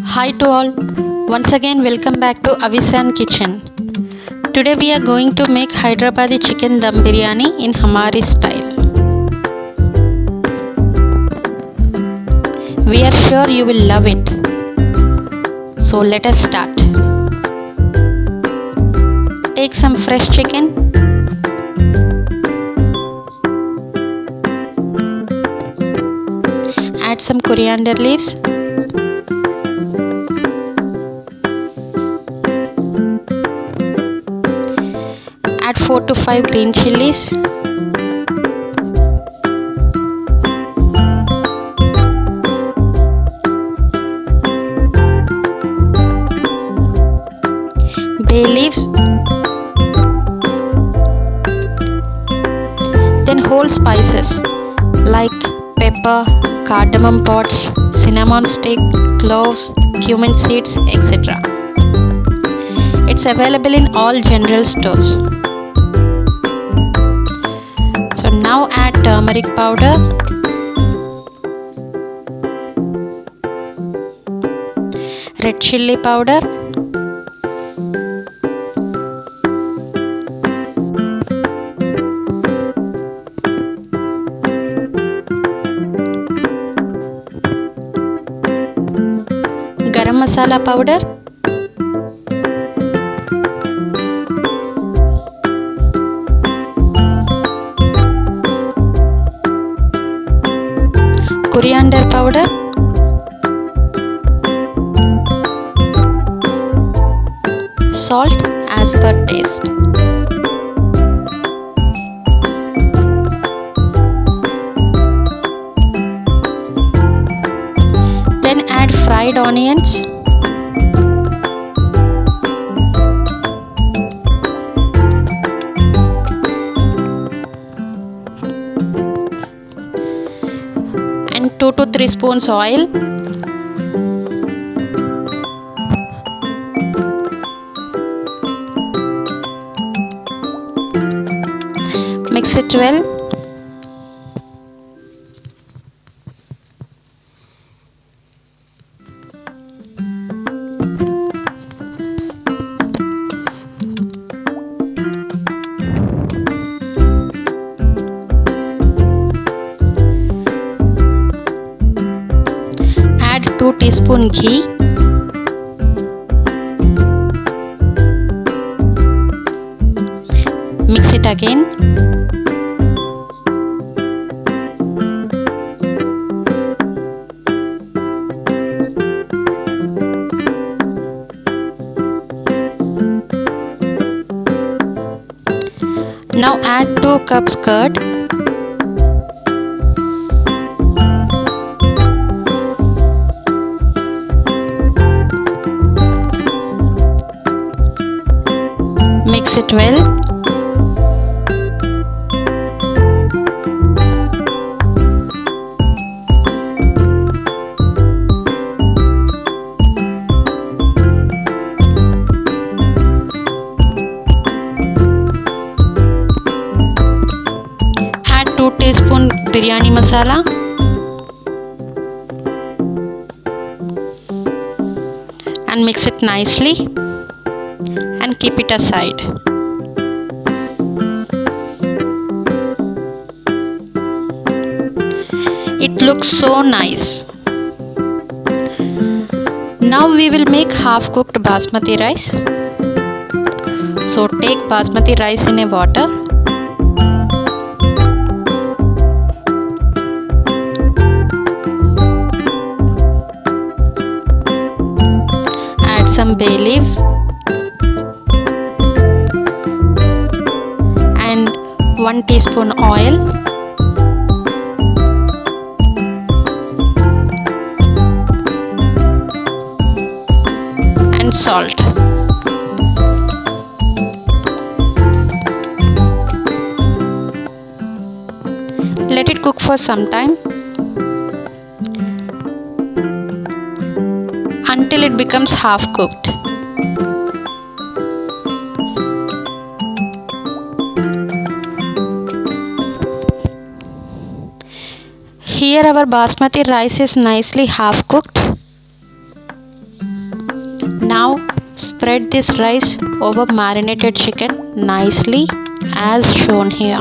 Hi to all. Once again welcome back to Avisan Kitchen. Today we are going to make Hyderabadi chicken dum biryani in Hamari style. We are sure you will love it. So let us start. Take some fresh chicken. Add some coriander leaves. Add 4 to 5 green chillies. Bay leaves. Then whole spices like pepper, cardamom pods, cinnamon stick, cloves, cumin seeds, etc. It's available in all general stores. So now add turmeric powder, red chilli powder, garam masala powder, coriander powder, salt as per taste. Then add fried onions, and 2 to 3 spoons oil. Mix it well. Add 2 teaspoon ghee. Mix it again. Now add 2 cups curd. Mix it well. Add 2 teaspoon biryani masala. And mix it nicely. And keep it aside. It looks so nice. Now we will make half cooked basmati rice. So take basmati rice in a water. Add some bay leaves. And 1 teaspoon oil, and salt. Let it cook for some time until it becomes half cooked. Here our basmati rice is nicely half cooked. Now spread this rice over marinated chicken nicely as shown here.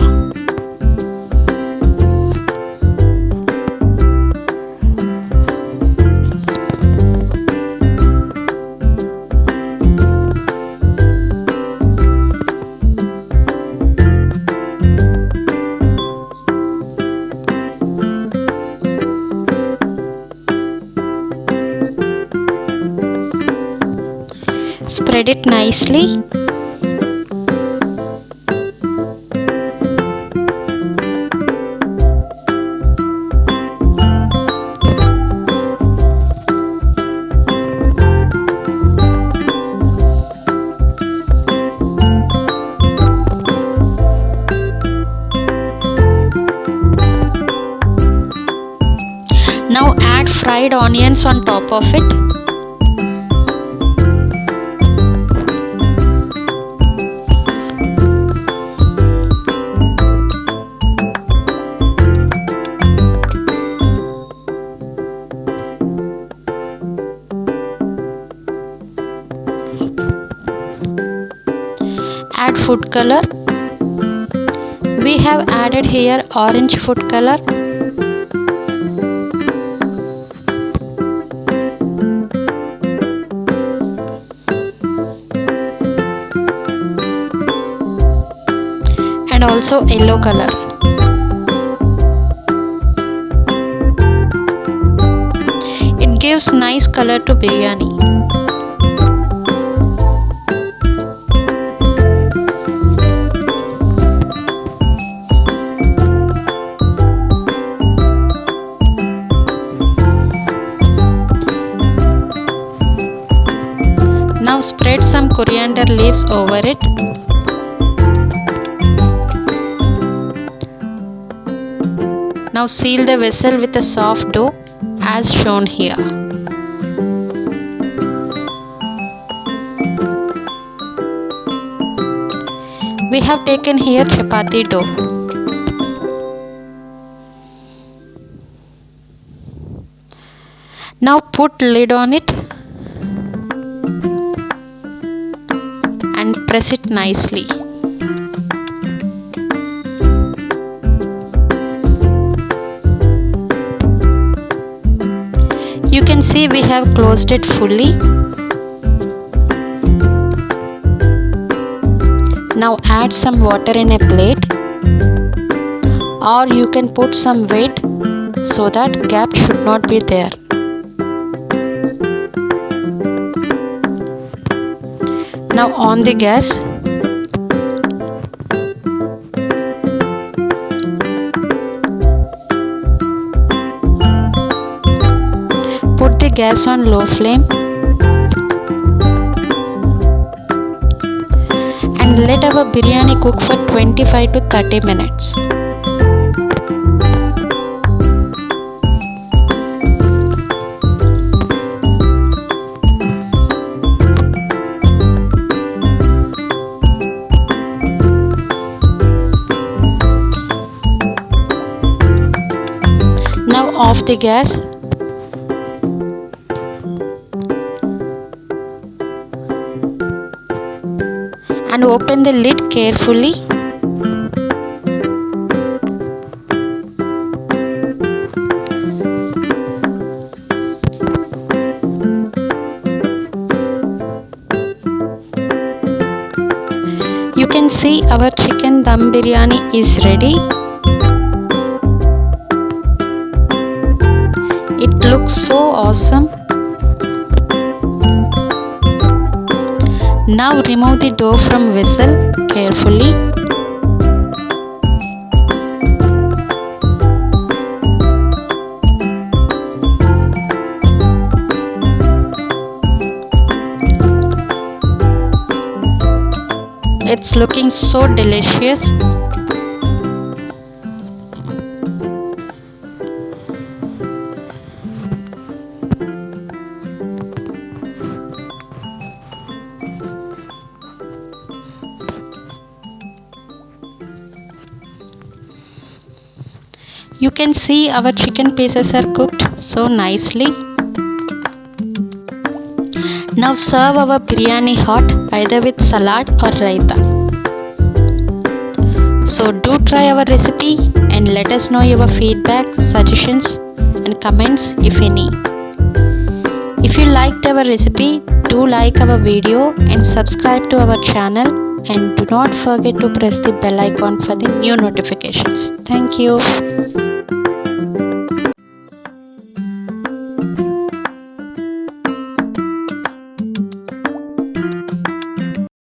Spread it nicely. Now add fried onions on top of it. Add food color. We have added here orange food color. And also yellow color. It gives nice color to biryani. Now spread some coriander leaves over it. Now seal the vessel with a soft dough as shown here. We have taken here chapati dough. Now put lid on it and press it nicely. You can see we have closed it fully. Now add some water in a plate, or you can put some weight so that gap should not be there. Now on the gas. Put the gas on low flame and let our biryani cook for 25 to 30 minutes. Now off the gas. And open the lid carefully. You can see our chicken dum biryani is ready. It looks so awesome. Now remove the dough from vessel carefully. It's looking so delicious. You can see our chicken pieces are cooked so nicely. Now serve our biryani hot either with salad or raita. So do try our recipe and let us know your feedback, suggestions and comments if any. If you liked our recipe, do like our video and subscribe to our channel, and do not forget to press the bell icon for the new notifications. Thank you.